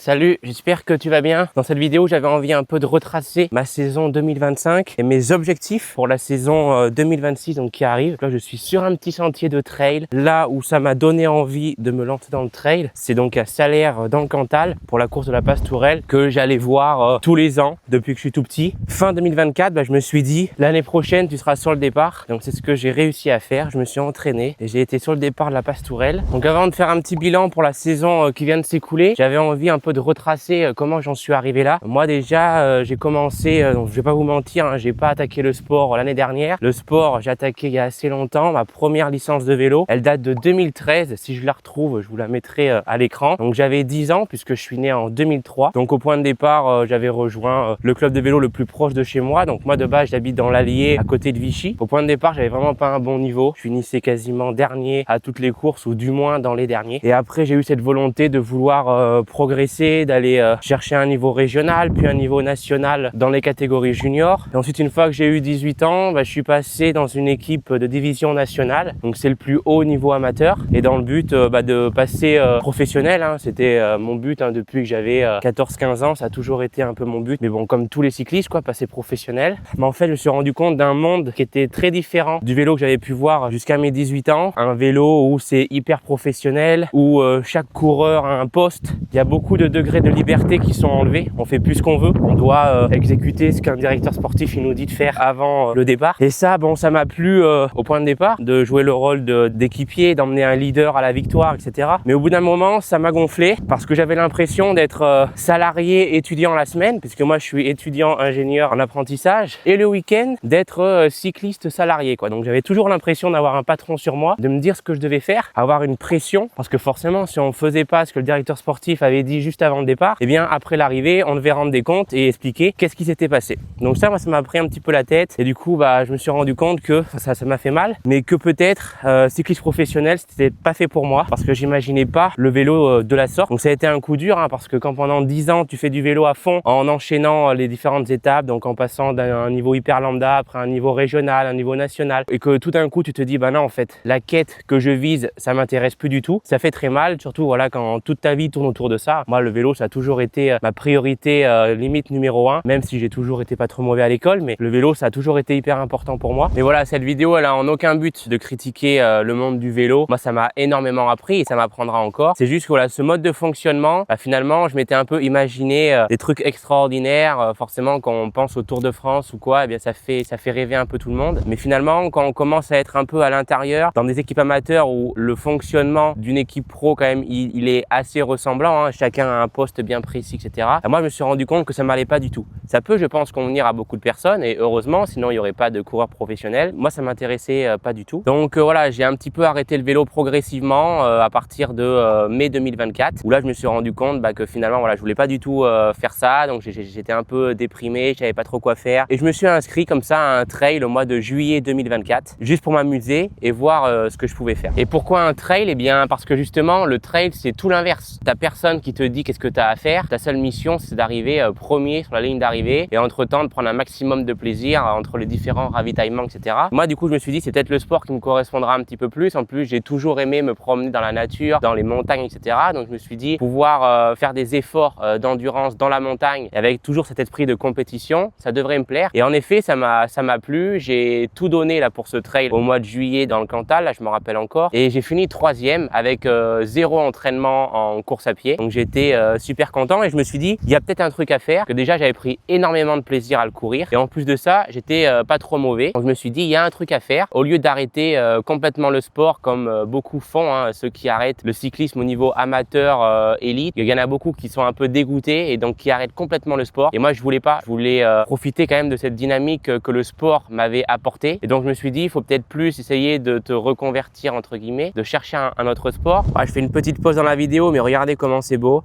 Salut, j'espère que tu vas bien. Dans cette vidéo, j'avais envie un peu de retracer ma saison 2025 et mes objectifs pour la saison 2026 donc qui arrive. Là, je suis sur un petit sentier de trail. Là où ça m'a donné envie de me lancer dans le trail, c'est donc à Salers dans le Cantal pour la course de la Pastourelle que j'allais voir tous les ans depuis que je suis tout petit. Fin 2024, je me suis dit l'année prochaine, tu seras sur le départ. Donc c'est ce que j'ai réussi à faire. Je me suis entraîné et j'ai été sur le départ de la Pastourelle. Donc avant de faire un petit bilan pour la saison qui vient de s'écouler, j'avais envie un peu de retracer comment j'en suis arrivé là. Moi déjà j'ai commencé, donc je vais pas vous mentir, j'ai pas attaqué le sport l'année dernière. Le sport j'ai attaqué il y a assez longtemps. Ma première licence de vélo, elle date de 2013. Si je la retrouve, je vous la mettrai à l'écran. Donc j'avais 10 ans puisque je suis né en 2003. Donc au point de départ j'avais rejoint le club de vélo le plus proche de chez moi. Donc moi de base j'habite dans l'Allier à côté de Vichy. Au point de départ j'avais vraiment pas un bon niveau. Je finissais quasiment dernier à toutes les courses ou du moins dans les derniers. Et après j'ai eu cette volonté de vouloir progresser, d'aller chercher un niveau régional, puis un niveau national dans les catégories juniors. Et ensuite, une fois que j'ai eu 18 ans, je suis passé dans une équipe de division nationale. Donc c'est le plus haut niveau amateur. Et dans le but de passer professionnel, c'était mon but depuis que j'avais 14-15 ans. Ça a toujours été un peu mon but. Mais bon, comme tous les cyclistes, passer professionnel. Mais en fait, je me suis rendu compte d'un monde qui était très différent du vélo que j'avais pu voir jusqu'à mes 18 ans. Un vélo où c'est hyper professionnel, où chaque coureur a un poste. Il y a beaucoup de degrés de liberté qui sont enlevés. On fait plus ce qu'on veut. On doit exécuter ce qu'un directeur sportif il nous dit de faire avant le départ. Et ça, ça m'a plu au point de départ de jouer le rôle d'équipier, d'emmener un leader à la victoire, etc. Mais au bout d'un moment, ça m'a gonflé parce que j'avais l'impression d'être salarié étudiant la semaine, puisque moi je suis étudiant ingénieur en apprentissage, et le week-end d'être cycliste salarié, Donc j'avais toujours l'impression d'avoir un patron sur moi, de me dire ce que je devais faire, avoir une pression, parce que forcément, si on faisait pas ce que le directeur sportif avait dit juste avant le départ, et bien après l'arrivée, on devait rendre des comptes et expliquer qu'est-ce qui s'était passé. Donc ça, moi, ça m'a pris un petit peu la tête, et du coup, je me suis rendu compte que ça m'a fait mal, mais que peut-être cycliste professionnel, c'était pas fait pour moi, parce que j'imaginais pas le vélo de la sorte. Donc ça a été un coup dur, parce que quand pendant 10 ans, tu fais du vélo à fond, en enchaînant les différentes étapes, donc en passant d'un niveau hyper lambda, après un niveau régional, un niveau national, et que tout d'un coup, tu te dis, non, en fait, la quête que je vise, ça m'intéresse plus du tout. Ça fait très mal, surtout quand toute ta vie tourne autour de ça. Moi, le vélo, ça a toujours été ma priorité limite numéro 1, même si j'ai toujours été pas trop mauvais à l'école, mais le vélo, ça a toujours été hyper important pour moi. Mais voilà, cette vidéo, elle a en aucun but de critiquer le monde du vélo. Moi, ça m'a énormément appris et ça m'apprendra encore. C'est juste que ce mode de fonctionnement, finalement, je m'étais un peu imaginé des trucs extraordinaires. Forcément, quand on pense au Tour de France ou quoi, ça fait rêver un peu tout le monde. Mais finalement, quand on commence à être un peu à l'intérieur, dans des équipes amateurs où le fonctionnement d'une équipe pro, quand même, il est assez ressemblant, chacun a un poste bien précis, etc. Moi, je me suis rendu compte que ça m'allait pas du tout. Ça peut, je pense, convenir à beaucoup de personnes, et heureusement, sinon il y aurait pas de coureurs professionnels. Moi, ça m'intéressait pas du tout. Donc voilà, j'ai un petit peu arrêté le vélo progressivement à partir de mai 2024, où là, je me suis rendu compte que finalement, je voulais pas du tout faire ça. Donc j'étais un peu déprimé, je savais pas trop quoi faire, et je me suis inscrit comme ça à un trail au mois de juillet 2024, juste pour m'amuser et voir ce que je pouvais faire. Et pourquoi un trail? Eh bien, parce que justement, le trail, c'est tout l'inverse. T'as personne qui te dit qu'est-ce que tu as à faire. Ta seule mission, c'est d'arriver premier sur la ligne d'arrivée, et entre-temps de prendre un maximum de plaisir entre les différents ravitaillements, etc. Moi, du coup, je me suis dit, c'est peut-être le sport qui me correspondra un petit peu plus. En plus, j'ai toujours aimé me promener dans la nature, dans les montagnes, etc. Donc, je me suis dit, pouvoir faire des efforts d'endurance dans la montagne, avec toujours cet esprit de compétition, ça devrait me plaire. Et en effet, ça m'a plu. J'ai tout donné là pour ce trail au mois de juillet dans le Cantal, là, je me rappelle encore. Et j'ai fini 3e avec 0 entraînement en course à pied. Donc, j'étais super content, et je me suis dit, il y a peut-être un truc à faire, que déjà j'avais pris énormément de plaisir à le courir, et en plus de ça, j'étais pas trop mauvais. Donc je me suis dit, il y a un truc à faire. Au lieu d'arrêter complètement le sport comme beaucoup font, ceux qui arrêtent le cyclisme au niveau amateur élite, il y en a beaucoup qui sont un peu dégoûtés et donc qui arrêtent complètement le sport. Et moi, je voulais pas. Je voulais profiter quand même de cette dynamique que le sport m'avait apporté. Et donc je me suis dit, il faut peut-être plus essayer de te reconvertir entre guillemets, de chercher un autre sport. Je fais une petite pause dans la vidéo, mais regardez comment c'est beau.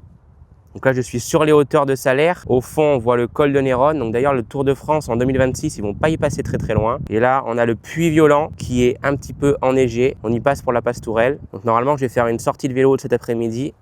Donc là, je suis sur les hauteurs de Salers. Au fond, on voit le col de Néronne. Donc d'ailleurs, le Tour de France en 2026, ils vont pas y passer très très loin. Et là, on a le Puy-Violent qui est un petit peu enneigé. On y passe pour la Pastourelle. Donc normalement, je vais faire une sortie de vélo cet après-midi.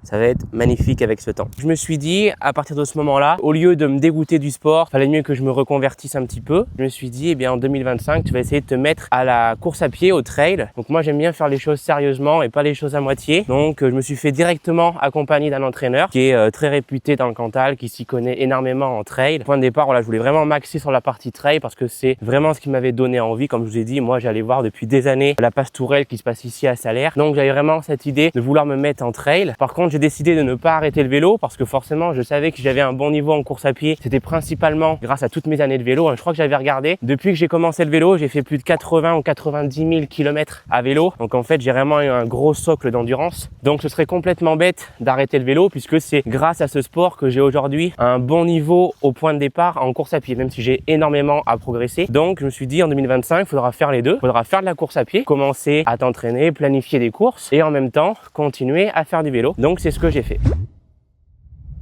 Ça va être magnifique avec ce temps. Je me suis dit, à partir de ce moment-là, au lieu de me dégoûter du sport, fallait mieux que je me reconvertisse un petit peu. Je me suis dit, eh bien, en 2025, tu vas essayer de te mettre à la course à pied, au trail. Donc moi, j'aime bien faire les choses sérieusement et pas les choses à moitié. Donc, je me suis fait directement accompagner d'un entraîneur qui est très réputé dans le Cantal, qui s'y connaît énormément en trail. Point de départ, voilà, je voulais vraiment m'axer sur la partie trail parce que c'est vraiment ce qui m'avait donné envie. Comme je vous ai dit, moi, j'allais voir depuis des années la Pastourelle qui se passe ici à Salaire. Donc, j'avais vraiment cette idée de vouloir me mettre en trail. Par contre, j'ai décidé de ne pas arrêter le vélo parce que forcément, je savais que j'avais un bon niveau en course à pied. C'était principalement grâce à toutes mes années de vélo. Je crois que j'avais regardé. Depuis que j'ai commencé le vélo, j'ai fait plus de 80 ou 90 000 km à vélo. Donc, en fait, j'ai vraiment eu un gros socle d'endurance. Donc, ce serait complètement bête d'arrêter le vélo puisque c'est grâce à ce sport que j'ai aujourd'hui un bon niveau au point de départ en course à pied, même si j'ai énormément à progresser. Donc, je me suis dit en 2025, il faudra faire les deux. Il faudra faire de la course à pied, commencer à t'entraîner, planifier des courses et en même temps, continuer à faire du vélo. Donc, c'est ce que j'ai fait.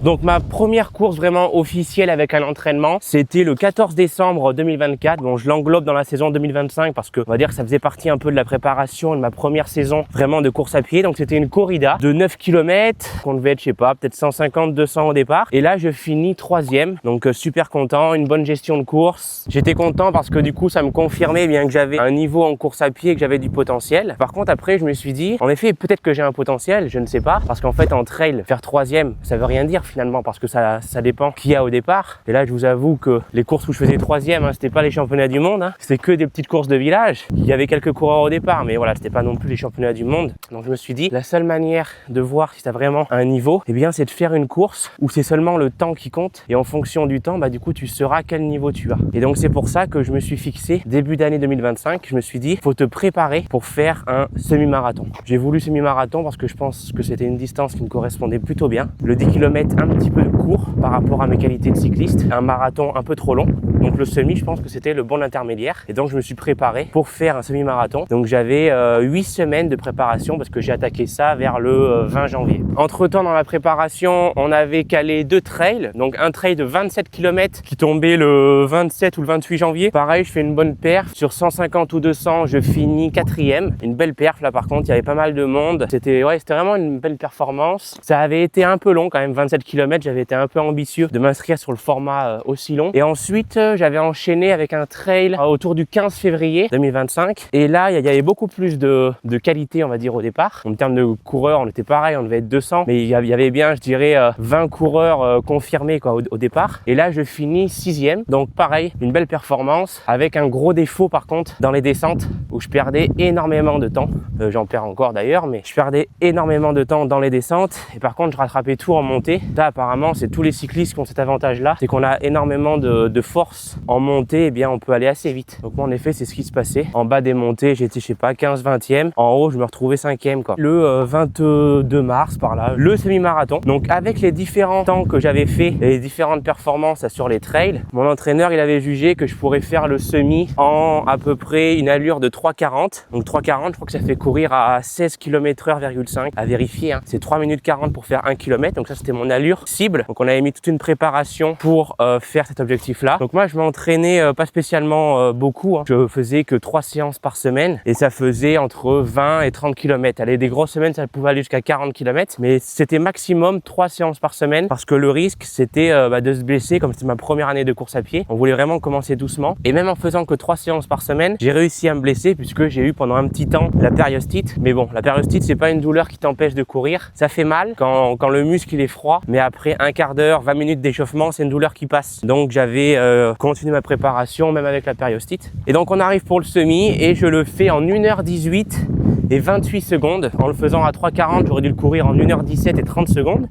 Donc ma première course vraiment officielle avec un entraînement, c'était le 14 décembre 2024. Bon, je l'englobe dans la saison 2025 parce que on va dire que ça faisait partie un peu de la préparation de ma première saison vraiment de course à pied. Donc c'était une corrida de 9 km qu'on devait être, je sais pas, peut-être 150, 200 au départ. Et là, je finis 3e. Donc super content, une bonne gestion de course. J'étais content parce que du coup, ça me confirmait bien que j'avais un niveau en course à pied, que j'avais du potentiel. Par contre, après, je me suis dit, en effet, peut-être que j'ai un potentiel, je ne sais pas. Parce qu'en fait, en trail, faire 3e, ça veut rien dire finalement parce que ça dépend qui y a au départ. Et là, je vous avoue que les courses où je faisais 3e, c'était pas les championnats du monde, c'était que des petites courses de village. Il y avait quelques coureurs au départ, mais voilà, c'était pas non plus les championnats du monde. Donc je me suis dit, la seule manière de voir si tu as vraiment un niveau, eh bien, c'est de faire une course où c'est seulement le temps qui compte. Et en fonction du temps, bah du coup, tu sauras quel niveau tu as. Et donc c'est pour ça que je me suis fixé début d'année 2025. Je me suis dit, faut te préparer pour faire un semi-marathon. J'ai voulu semi-marathon parce que je pense que c'était une distance qui me correspondait plutôt bien. Le 10 km un petit peu court par rapport à mes qualités de cycliste, un marathon un peu trop long. Donc le semi, je pense que c'était le bon intermédiaire. Et donc je me suis préparé pour faire un semi-marathon. Donc j'avais 8 semaines de préparation parce que j'ai attaqué ça vers le 20 janvier. Entre temps dans la préparation, on avait calé 2 trails. Donc un trail de 27 km qui tombait le 27 ou le 28 janvier. Pareil, je fais une bonne perf. Sur 150 ou 200, je finis 4e. Une belle perf là par contre, il y avait pas mal de monde. C'était vraiment une belle performance. Ça avait été un peu long quand même, 27 km. J'avais été un peu ambitieux de m'inscrire sur le format aussi long. Et ensuite, j'avais enchaîné avec un trail autour du 15 février 2025. Et là, il y avait beaucoup plus de qualité, on va dire, au départ. En termes de coureurs, on était pareil, on devait être 200. Mais il y avait bien, je dirais, 20 coureurs confirmés quoi, au départ. Et là, je finis 6e. Donc pareil, une belle performance avec un gros défaut par contre dans les descentes où je perdais énormément de temps. J'en perds encore d'ailleurs, mais je perdais énormément de temps dans les descentes. Et par contre, je rattrapais tout en montée. Là, apparemment, c'est tous les cyclistes qui ont cet avantage-là. C'est qu'on a énormément de force en montée. Eh bien, on peut aller assez vite. Donc moi, en effet, c'est ce qui se passait. En bas des montées, j'étais, je sais pas, 15-20e. En haut, je me retrouvais 5e, quoi. Le 22 mars, par là, le semi-marathon. Donc, avec les différents temps que j'avais fait et les différentes performances sur les trails, mon entraîneur, il avait jugé que je pourrais faire le semi en à peu près une allure de 3,40. Donc, 3,40, je crois que ça fait courir à 16 km/h,5 à vérifier. C'est 3 minutes 40 pour faire 1 km. Donc, ça, c'était mon allure cible. Donc, on avait mis toute une préparation pour faire cet objectif-là. Donc, moi, je m'entraînais pas spécialement beaucoup. Je faisais que 3 séances par semaine et ça faisait entre 20 et 30 km. Allez, des grosses semaines, ça pouvait aller jusqu'à 40 km, mais c'était maximum 3 séances par semaine parce que le risque, c'était de se blesser. Comme c'était ma première année de course à pied, on voulait vraiment commencer doucement. Et même en faisant que 3 séances par semaine, j'ai réussi à me blesser puisque j'ai eu pendant un petit temps la périostite. Mais bon, la périostite, c'est pas une douleur qui t'empêche de courir. Ça fait mal quand le muscle il est froid, mais après un quart d'heure, 20 minutes d'échauffement, c'est une douleur qui passe. Donc j'avais continué ma préparation même avec la périostite. Et donc on arrive pour le semi et je le fais en 1h18 et 28 secondes. En le faisant à 3,40, j'aurais dû le courir en 1h17 et 30 secondes.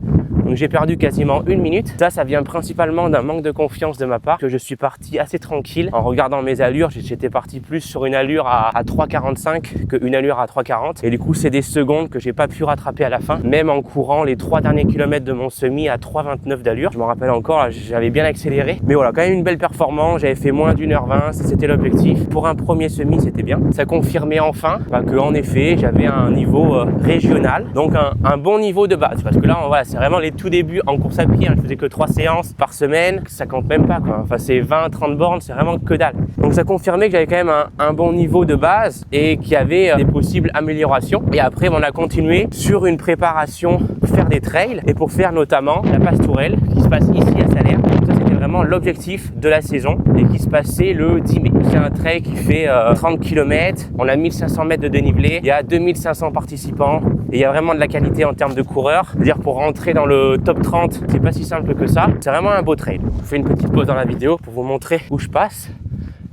Donc j'ai perdu quasiment 1 minute. Ça vient principalement d'un manque de confiance de ma part, que je suis parti assez tranquille. En regardant mes allures, j'étais parti plus sur une allure à 3,45 qu'une allure à 3,40. Et du coup, c'est des secondes que j'ai pas pu rattraper à la fin, même en courant les 3 derniers kilomètres de mon semi à 3,29 d'allure. Je me rappelle encore, j'avais bien accéléré. Mais voilà, quand même une belle performance. J'avais fait moins d'1h20, c'était l'objectif. Pour un premier semi, c'était bien. Ça confirmait enfin que en effet, j'avais un niveau régional. Donc un bon niveau de base. Parce que là, voilà, c'est vraiment les tout début en course à pied, hein, je faisais que 3 séances par semaine, ça compte même pas quoi. Enfin c'est 20-30 bornes, c'est vraiment que dalle. Donc ça confirmait que j'avais quand même un bon niveau de base et qu'il y avait des possibles améliorations. Et après on a continué sur une préparation pour faire des trails et pour faire notamment la Pastourelle qui se passe ici à Salers. Donc ça c'était vraiment l'objectif de la saison et qui se passait le 10 mai. C'est un trail qui fait 30 km, on a 1500 mètres de dénivelé, il y a 2500 participants et il y a vraiment de la qualité en termes de coureurs. C'est-à-dire pour rentrer dans le top 30, c'est pas si simple que ça. C'est vraiment un beau trail. Je fais une petite pause dans la vidéo pour vous montrer où je passe.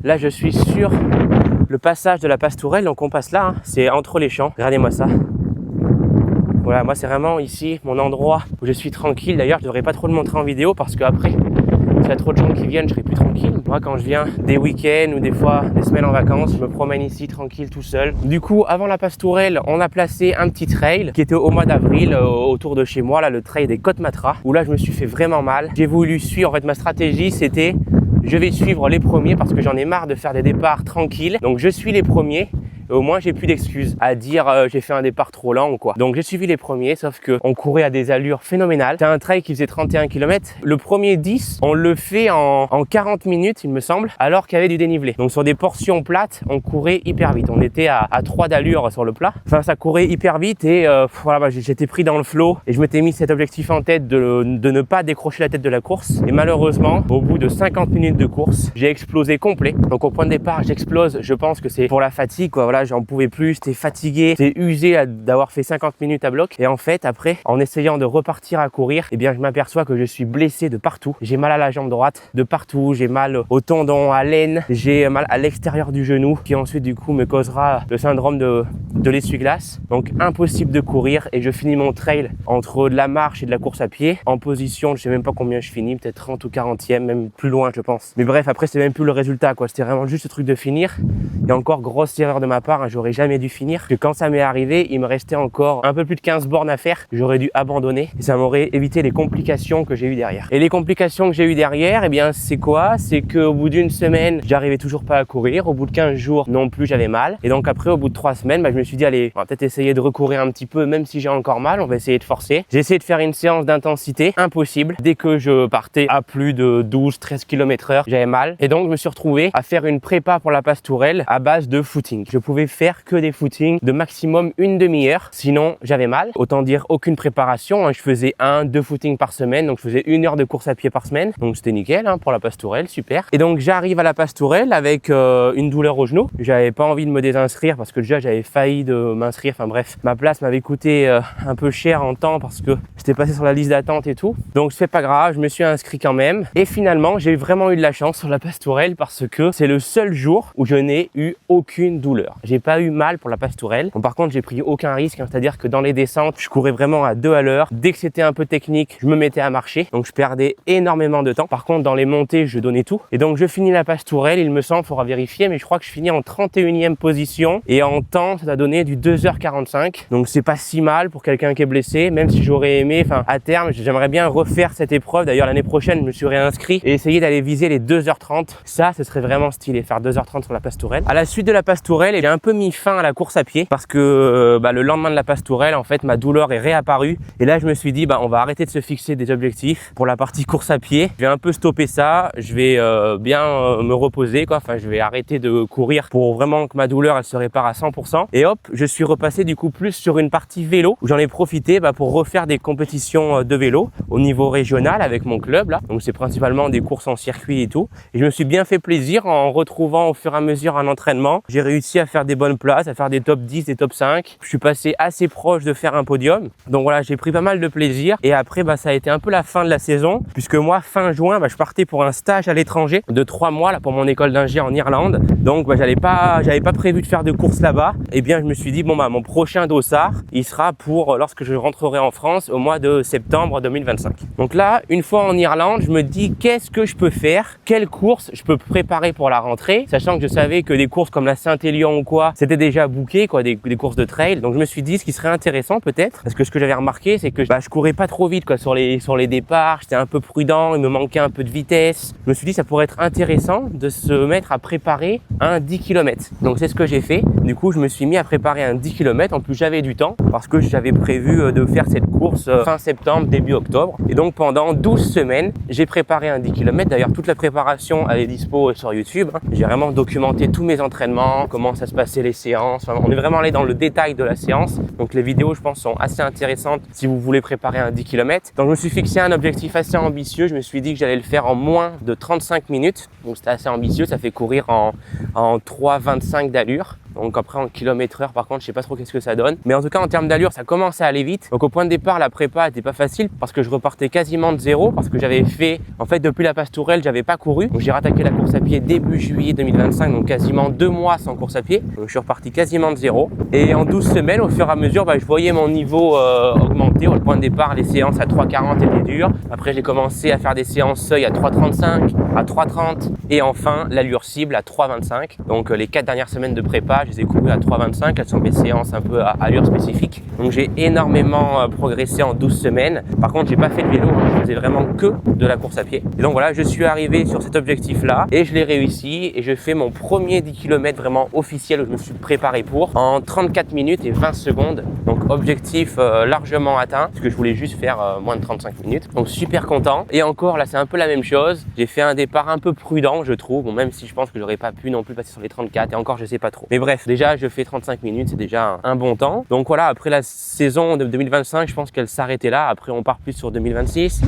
Là je suis sur le passage de la Pastourelle, donc on passe là, hein. C'est entre les champs. Regardez-moi ça. Voilà, moi c'est vraiment ici mon endroit où je suis tranquille. D'ailleurs je devrais pas trop le montrer en vidéo parce que après s'il y a trop de gens qui viennent, je serai plus tranquille. Moi, quand je viens des week-ends ou des fois des semaines en vacances, je me promène ici tranquille tout seul. Du coup, avant la Pastourelle, on a placé un petit trail qui était au mois d'avril autour de chez moi, là, le trail des Côtes-Matra, où là, je me suis fait vraiment mal. J'ai voulu suivre, en fait, ma stratégie, c'était je vais suivre les premiers parce que j'en ai marre de faire des départs tranquilles. Donc, je suis les premiers. Au moins j'ai plus d'excuses à dire j'ai fait un départ trop lent ou quoi. Donc j'ai suivi les premiers, sauf que on courait à des allures phénoménales. C'est un trail qui faisait 31 km. Le premier 10, on le fait en 40 minutes il me semble, alors qu'il y avait du dénivelé. Donc sur des portions plates, on courait hyper vite. On était à 3 d'allure sur le plat. Enfin ça courait hyper vite et voilà, j'étais pris dans le flow et je m'étais mis cet objectif en tête de ne pas décrocher la tête de la course. Et malheureusement, au bout de 50 minutes de course, j'ai explosé complet. Donc au point de départ, j'explose. Je pense que c'est pour la fatigue quoi. Voilà, j'en pouvais plus, j'étais fatigué, j'étais usé d'avoir fait 50 minutes à bloc. Et en fait, après, en essayant de repartir à courir, eh bien, je m'aperçois que je suis blessé de partout. J'ai mal à la jambe droite de partout, j'ai mal au tendon, à l'aine, j'ai mal à l'extérieur du genou, qui ensuite, du coup, me causera le syndrome de l'essuie-glace. Donc, impossible de courir et je finis mon trail entre de la marche et de la course à pied en position, je sais même pas combien je finis, peut-être 30 ou 40e, même plus loin, je pense. Mais bref, après, c'est même plus le résultat, quoi. C'était vraiment juste le truc de finir. Et encore, grosse erreur de ma part, hein, j'aurais jamais dû finir. Parce que quand ça m'est arrivé, il me restait encore un peu plus de 15 bornes à faire. J'aurais dû abandonner et ça m'aurait évité les complications que j'ai eues derrière. Et les complications que j'ai eues derrière, eh bien, c'est quoi? C'est qu'au bout d'une semaine, j'arrivais toujours pas à courir. Au bout de 15 jours, non plus, j'avais mal. Et donc après, au bout de 3 semaines, je me suis dit, allez, on va peut-être essayer de recourir un petit peu, même si j'ai encore mal. On va essayer de forcer. J'ai essayé de faire une séance d'intensité. Impossible. Dès que je partais à plus de 12-13 km/h, j'avais mal. Et donc, je me suis retrouvé à faire une prépa pour la Pastourelle à base de footing. Je pouvais faire que des footings de maximum une demi-heure, sinon j'avais mal. Autant dire aucune préparation, hein. Je faisais 1-2 footings par semaine, donc je faisais 1 heure de course à pied par semaine, donc c'était nickel hein, pour la Pastourelle, super. Et donc j'arrive à la Pastourelle avec une douleur au genou. J'avais pas envie de me désinscrire parce que déjà j'avais failli de m'inscrire, enfin bref, ma place m'avait coûté un peu cher en temps parce que j'étais passé sur la liste d'attente et tout. Donc c'est pas grave, je me suis inscrit quand même. Et finalement j'ai vraiment eu de la chance sur la Pastourelle parce que c'est le seul jour où je n'ai eu aucune douleur. J'ai pas eu mal pour la Pastourelle. Bon, par contre, j'ai pris aucun risque, hein, c'est-à-dire que dans les descentes, je courais vraiment à 2 à l'heure. Dès que c'était un peu technique, je me mettais à marcher. Donc, je perdais énormément de temps. Par contre, dans les montées, je donnais tout. Et donc, je finis la Pastourelle, il me semble, faudra vérifier, mais je crois que je finis en 31e position. Et en temps, ça a donné du 2h45. Donc, c'est pas si mal pour quelqu'un qui est blessé, même si j'aurais aimé, enfin, à terme, j'aimerais bien refaire cette épreuve. D'ailleurs, l'année prochaine, je me suis réinscrit et essayer d'aller viser les 2h30. Ça, ce serait vraiment stylé, faire 2h30 sur la Pastourelle. À la suite de la Pastourelle, j'ai un peu mis fin à la course à pied parce que le lendemain de la Pastourelle, en fait, ma douleur est réapparue. Et là, je me suis dit, on va arrêter de se fixer des objectifs pour la partie course à pied. Je vais un peu stopper ça. Je vais bien me reposer, quoi. Enfin, je vais arrêter de courir pour vraiment que ma douleur, elle se répare à 100%. Et hop, je suis repassé du coup plus sur une partie vélo où j'en ai profité pour refaire des compétitions de vélo au niveau régional avec mon club là. Donc, c'est principalement des courses en circuit et tout. Et je me suis bien fait plaisir en retrouvant au fur et à mesure un entraînement. J'ai réussi à faire des bonnes places, à faire des top 10, des top 5. Je suis passé assez proche de faire un podium. Donc voilà, j'ai pris pas mal de plaisir. Et après, ça a été un peu la fin de la saison puisque moi, fin juin, je partais pour un stage à l'étranger de 3 mois là pour mon école d'ingé en Irlande. Donc j'avais pas prévu de faire de course là-bas. Et bien, je me suis dit, mon prochain dossard, il sera pour lorsque je rentrerai en France au mois de septembre 2025. Donc là, une fois en Irlande, je me dis, qu'est-ce que je peux faire? Quelle course je peux préparer pour la rentrée? Sachant que je savais que des courses comme la Saint-Élion ou quoi, c'était déjà booké, quoi, des courses de trail. Donc je me suis dit, ce qui serait intéressant peut-être, parce que ce que j'avais remarqué, c'est que je courais pas trop vite, quoi, sur les départs. J'étais un peu prudent, il me manquait un peu de vitesse. Je me suis dit, ça pourrait être intéressant de se mettre à préparer un 10 km. Donc c'est ce que j'ai fait. Du coup, je me suis mis à préparer un 10 km. En plus, j'avais du temps parce que j'avais prévu de faire cette course fin septembre, début octobre. Et donc pendant 12 semaines, j'ai préparé un 10 km. D'ailleurs, toute la préparation, elle est dispo sur YouTube. J'ai vraiment documenté tous mes entraînements, comment ça se passait les séances. Enfin, on est vraiment allé dans le détail de la séance. Donc les vidéos, je pense, sont assez intéressantes si vous voulez préparer un 10 km. Donc je me suis fixé un objectif assez ambitieux. Je me suis dit que j'allais le faire en moins de 35 minutes. Donc c'était assez ambitieux. Ça fait courir en 3,25 d'allure. Donc après en km/h, par contre, je sais pas trop qu'est-ce que ça donne. Mais en tout cas, en termes d'allure, ça commence à aller vite. Donc au point de départ, la prépa était pas facile parce que je repartais quasiment de zéro parce que j'avais fait, en fait, depuis la Pastourelle, j'avais pas couru. Donc j'ai rattaqué la course à pied début juillet 2025, donc quasiment 2 mois sans course à pied. Donc je suis reparti quasiment de zéro. Et en 12 semaines, au fur et à mesure, je voyais mon niveau augmenter. Au point de départ, les séances à 3,40 étaient dures. Après, j'ai commencé à faire des séances seuil à 3,35, à 3,30 et enfin l'allure cible à 3,25. Donc les 4 dernières semaines de prépa, je les ai courues à 3,25. Elles sont mes séances un peu à allure spécifique. Donc j'ai énormément progressé en 12 semaines. Par contre, j'ai pas fait de vélo, je faisais vraiment que de la course à pied. Et donc voilà, je suis arrivé sur cet objectif-là et je l'ai réussi et je fais mon premier 10 km vraiment officiel où je me suis préparé pour en 34 minutes et 20 secondes. Donc objectif largement atteint parce que je voulais juste faire moins de 35 minutes. Donc super content. Et encore là, c'est un peu la même chose. J'ai fait un départ un peu prudent, je trouve. Bon, même si je pense que j'aurais pas pu non plus passer sur les 34 et encore, je sais pas trop. Mais bref, déjà, je fais 35 minutes, c'est déjà un bon temps. Donc voilà, après la saison de 2025, je pense qu'elle s'arrêtait là. Après, on part plus sur 2026.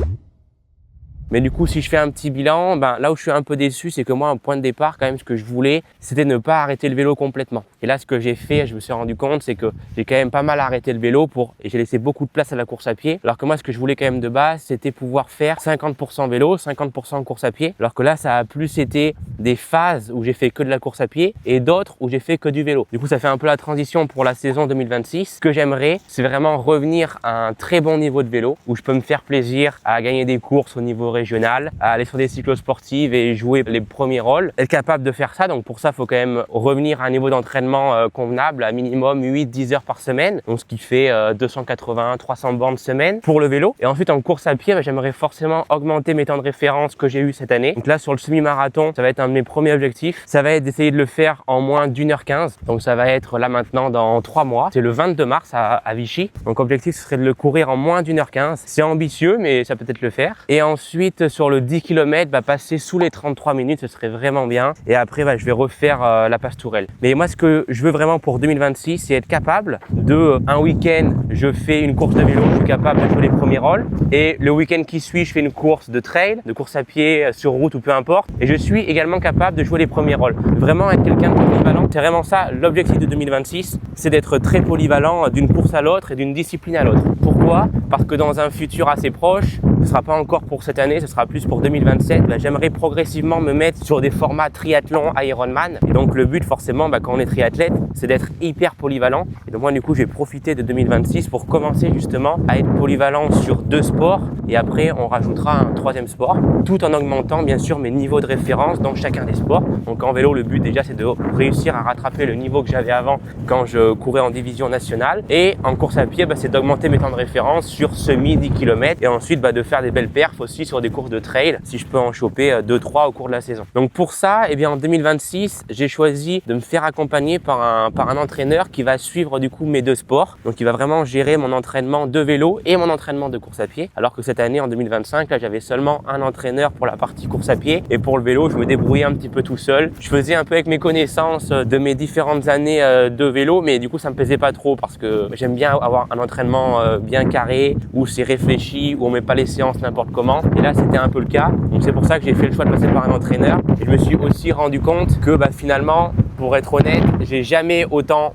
Mais du coup, si je fais un petit bilan, là où je suis un peu déçu, c'est que moi, un point de départ, quand même, ce que je voulais, c'était ne pas arrêter le vélo complètement. Et là, ce que j'ai fait, je me suis rendu compte, c'est que j'ai quand même pas mal arrêté le vélo et j'ai laissé beaucoup de place à la course à pied. Alors que moi, ce que je voulais quand même de base, c'était pouvoir faire 50% vélo, 50% course à pied. Alors que là, ça a plus été des phases où j'ai fait que de la course à pied et d'autres où j'ai fait que du vélo. Du coup, ça fait un peu la transition pour la saison 2026. Ce que j'aimerais, c'est vraiment revenir à un très bon niveau de vélo où je peux me faire plaisir à gagner des courses au niveau régional, à aller sur des cyclosportives et jouer les premiers rôles, être capable de faire ça. Donc pour ça, il faut quand même revenir à un niveau d'entraînement convenable, à minimum 8-10 heures par semaine, donc ce qui fait 280-300 bornes semaine pour le vélo. Et ensuite en course à pied, j'aimerais forcément augmenter mes temps de référence que j'ai eu cette année. Donc là sur le semi-marathon, ça va être un de mes premiers objectifs. Ça va être d'essayer de le faire en moins d'1h15. Donc ça va être là maintenant dans 3 mois. C'est le 22 mars à Vichy. Donc l'objectif ce serait de le courir en moins d'1h15. C'est ambitieux, mais ça peut être le faire. Et ensuite sur le 10 km, passer sous les 33 minutes, ce serait vraiment bien. Et après, je vais refaire la Pastourelle. Mais moi, ce que je veux vraiment pour 2026, c'est être capable de, un week-end, je fais une course de vélo, je suis capable de jouer les premiers rôles. Et le week-end qui suit, je fais une course de trail, de course à pied, sur route ou peu importe. Et je suis également capable de jouer les premiers rôles. Vraiment être quelqu'un de polyvalent. C'est vraiment ça, l'objectif de 2026, c'est d'être très polyvalent d'une course à l'autre et d'une discipline à l'autre. Pourquoi? Parce que dans un futur assez proche, ce sera pas encore pour cette année, ce sera plus pour 2027. J'aimerais progressivement me mettre sur des formats triathlon Ironman. Et donc le but forcément, quand on est triathlète, c'est d'être hyper polyvalent. Et donc moi du coup, je vais profiter de 2026 pour commencer justement à être polyvalent sur 2 sports. Et après, on rajoutera un 3e sport, tout en augmentant bien sûr mes niveaux de référence dans chacun des sports. Donc en vélo, le but déjà, c'est de réussir à rattraper le niveau que j'avais avant quand je courais en division nationale. Et en course à pied, c'est d'augmenter mes temps de référence sur semi 10 km et ensuite de faire des belles perfs aussi sur des courses de trail si je peux en choper 2-3 au cours de la saison. Donc pour ça, en 2026, j'ai choisi de me faire accompagner par un entraîneur qui va suivre du coup mes 2 sports. Donc il va vraiment gérer mon entraînement de vélo et mon entraînement de course à pied. Alors que cette année, en 2025, là, j'avais seulement un entraîneur pour la partie course à pied et pour le vélo, je me débrouillais un petit peu tout seul. Je faisais un peu avec mes connaissances de mes différentes années de vélo, mais du coup, ça me plaisait pas trop parce que j'aime bien avoir un entraînement bien carré où c'est réfléchi, où on met pas les séances n'importe comment. Et là, c'était un peu le cas. Donc c'est pour ça que j'ai fait le choix de passer par un entraîneur. Et je me suis aussi rendu compte que finalement, pour être honnête, j'ai jamais autant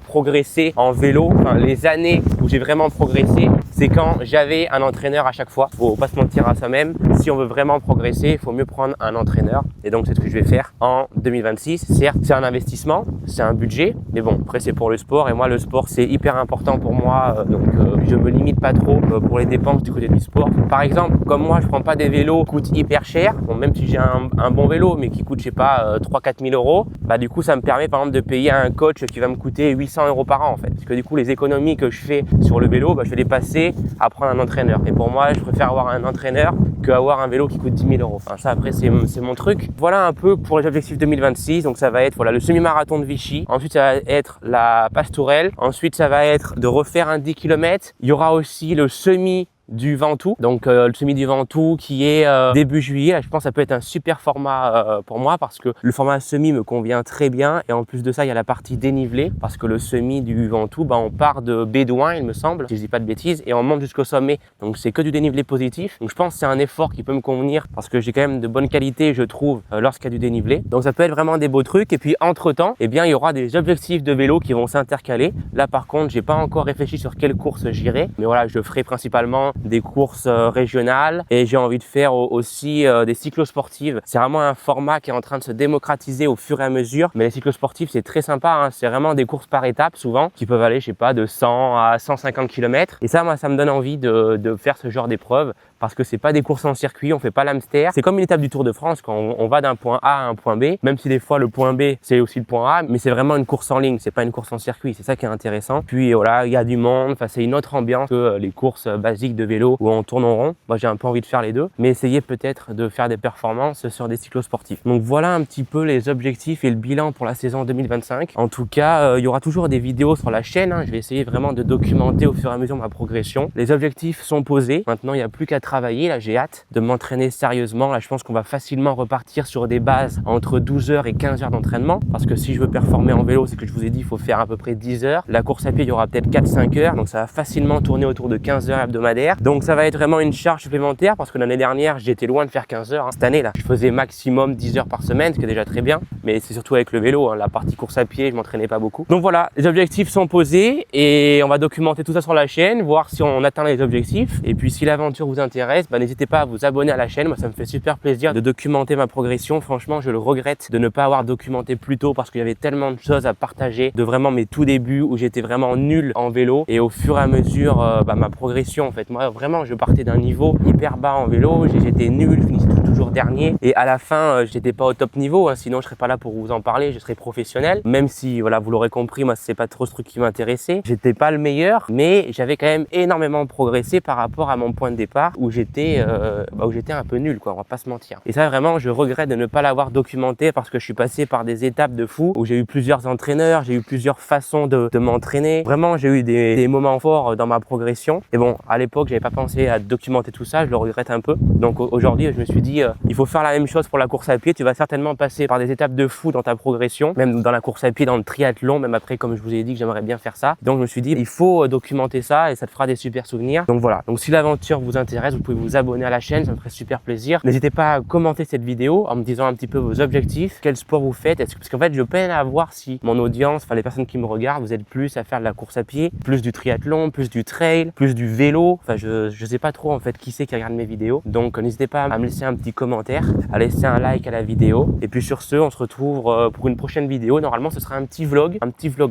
progressé en vélo. Enfin, les années où j'ai vraiment progressé, c'est quand j'avais un entraîneur à chaque fois. Faut pas se mentir à soi-même. Si on veut vraiment progresser, il faut mieux prendre un entraîneur. Et donc, c'est ce que je vais faire en 2026. Certes, c'est un investissement, c'est un budget. Mais bon, après, c'est pour le sport. Et moi, le sport, c'est hyper important pour moi. Donc, je me limite pas trop pour les dépenses du côté du sport. Par exemple, comme moi, je prends pas des vélos qui coûtent hyper cher. Bon, même si j'ai un bon vélo, mais qui coûte, je sais pas, 3-4 000 euros, du coup, ça me permet, par exemple, de payer un coach qui va me coûter 800 euros par an, en fait. Parce que du coup, les économies que je fais sur le vélo, je vais les passer s'amuser à prendre un entraîneur. Et pour moi, je préfère avoir un entraîneur qu'avoir un vélo qui coûte 10 000 euros. Enfin, ça, après, c'est mon truc. Voilà un peu pour les objectifs 2026. Donc, ça va être voilà, le semi-marathon de Vichy. Ensuite, ça va être la Pastourelle. Ensuite, ça va être de refaire un 10 km. Il y aura aussi le semi du Ventoux, donc le semi du Ventoux qui est début juillet. Là, je pense que ça peut être un super format pour moi parce que le format semi me convient très bien et en plus de ça il y a la partie dénivelée parce que le semi du Ventoux, on part de Bédouin il me semble, si je dis pas de bêtises, et on monte jusqu'au sommet, donc c'est que du dénivelé positif. Donc je pense que c'est un effort qui peut me convenir parce que j'ai quand même de bonne qualité je trouve lorsqu'il y a du dénivelé, donc ça peut être vraiment des beaux trucs. Et puis entre temps il y aura des objectifs de vélo qui vont s'intercaler. Là par contre j'ai pas encore réfléchi sur quelle course j'irai, mais voilà, je ferai principalement des courses régionales et j'ai envie de faire aussi des cyclosportives. C'est vraiment un format qui est en train de se démocratiser au fur et à mesure, mais les cyclosportives c'est très sympa, hein. C'est vraiment des courses par étapes souvent qui peuvent aller, je sais pas, de 100 à 150 km et ça, moi, ça me donne envie de faire ce genre d'épreuve parce que c'est pas des courses en circuit, on fait pas l'hamster. C'est comme une étape du Tour de France quand on va d'un point A à un point B, même si des fois le point B c'est aussi le point A, mais c'est vraiment une course en ligne, c'est pas une course en circuit, c'est ça qui est intéressant. Puis voilà, il y a du monde, enfin c'est une autre ambiance que les courses basiques de vélo où on tourne en rond. Moi j'ai un peu envie de faire les deux, mais essayer peut-être de faire des performances sur des cyclosportifs. Donc voilà un petit peu les objectifs et le bilan pour la saison 2025. En tout cas, il y aura toujours des vidéos sur la chaîne, hein. Je vais essayer vraiment de documenter au fur et à mesure ma progression. Les objectifs sont posés, maintenant il n'y a plus qu'à travailler. Là j'ai hâte de m'entraîner sérieusement. Là je pense qu'on va facilement repartir sur des bases entre 12 heures et 15 heures d'entraînement, parce que si je veux performer en vélo, c'est que je vous ai dit, il faut faire à peu près 10 heures. La course à pied, il y aura peut-être 4-5 heures, donc ça va facilement tourner autour de 15 heures hebdomadaires. Donc ça va être vraiment une charge supplémentaire parce que l'année dernière j'étais loin de faire 15 heures, hein. Cette année là je faisais maximum 10 heures par semaine, ce qui est déjà très bien, mais c'est surtout avec le vélo, hein. La partie course à pied je m'entraînais pas beaucoup. Donc voilà, les objectifs sont posés et on va documenter tout ça sur la chaîne, voir si on atteint les objectifs. Et puis si l'aventure vous intéresse, n'hésitez pas à vous abonner à la chaîne. Moi ça me fait super plaisir de documenter ma progression. Franchement je le regrette de ne pas avoir documenté plus tôt parce qu'il y avait tellement de choses à partager, de vraiment mes tout débuts où j'étais vraiment nul en vélo et au fur et à mesure ma progression en fait. Moi vraiment je partais d'un niveau hyper bas en vélo, j'étais nul, je finissais toujours dernier et à la fin j'étais pas au top niveau, hein. Sinon je serais pas là pour vous en parler, je serais professionnel, même si voilà vous l'aurez compris, moi c'est pas trop ce truc qui m'intéressait. J'étais pas le meilleur, mais j'avais quand même énormément progressé par rapport à mon point de départ où j'étais un peu nul quoi, on va pas se mentir. Et ça vraiment je regrette de ne pas l'avoir documenté parce que je suis passé par des étapes de fou où j'ai eu plusieurs entraîneurs, j'ai eu plusieurs façons de m'entraîner. Vraiment j'ai eu des moments forts dans ma progression et bon à l'époque j'avais pas pensé à documenter tout ça, je le regrette un peu. Donc aujourd'hui je me suis dit il faut faire la même chose pour la course à pied. Tu vas certainement passer par des étapes de fou dans ta progression, même dans la course à pied, dans le triathlon, même après comme je vous ai dit que j'aimerais bien faire ça. Donc je me suis dit il faut documenter ça et ça te fera des super souvenirs. Donc voilà, donc si l'aventure vous intéresse, vous pouvez vous abonner à la chaîne, ça me ferait super plaisir. N'hésitez pas à commenter cette vidéo en me disant un petit peu vos objectifs, quel sport vous faites, parce qu'en fait je peine à voir si mon audience, enfin les personnes qui me regardent, vous êtes plus à faire de la course à pied, plus du triathlon, plus du trail, plus du vélo. Enfin je sais pas trop en fait qui c'est qui regarde mes vidéos. Donc n'hésitez pas à me laisser un petit commentaire, à laisser un like à la vidéo. Et puis sur ce, on se retrouve pour une prochaine vidéo. Normalement ce sera un petit vlog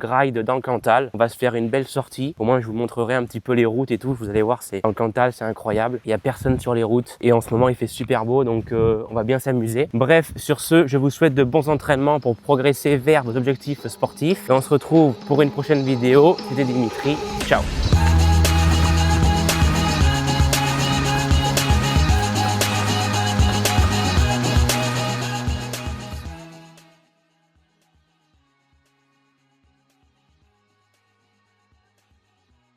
ride dans le Cantal. On va se faire une belle sortie. Au moins je vous montrerai un petit peu les routes et tout. Vous allez voir, c'est dans le Cantal, c'est incroyable. Il y a personne sur les routes et en ce moment il fait super beau, donc on va bien s'amuser. Bref, sur ce, je vous souhaite de bons entraînements pour progresser vers vos objectifs sportifs. Et on se retrouve pour une prochaine vidéo. C'était Dimitri. Ciao.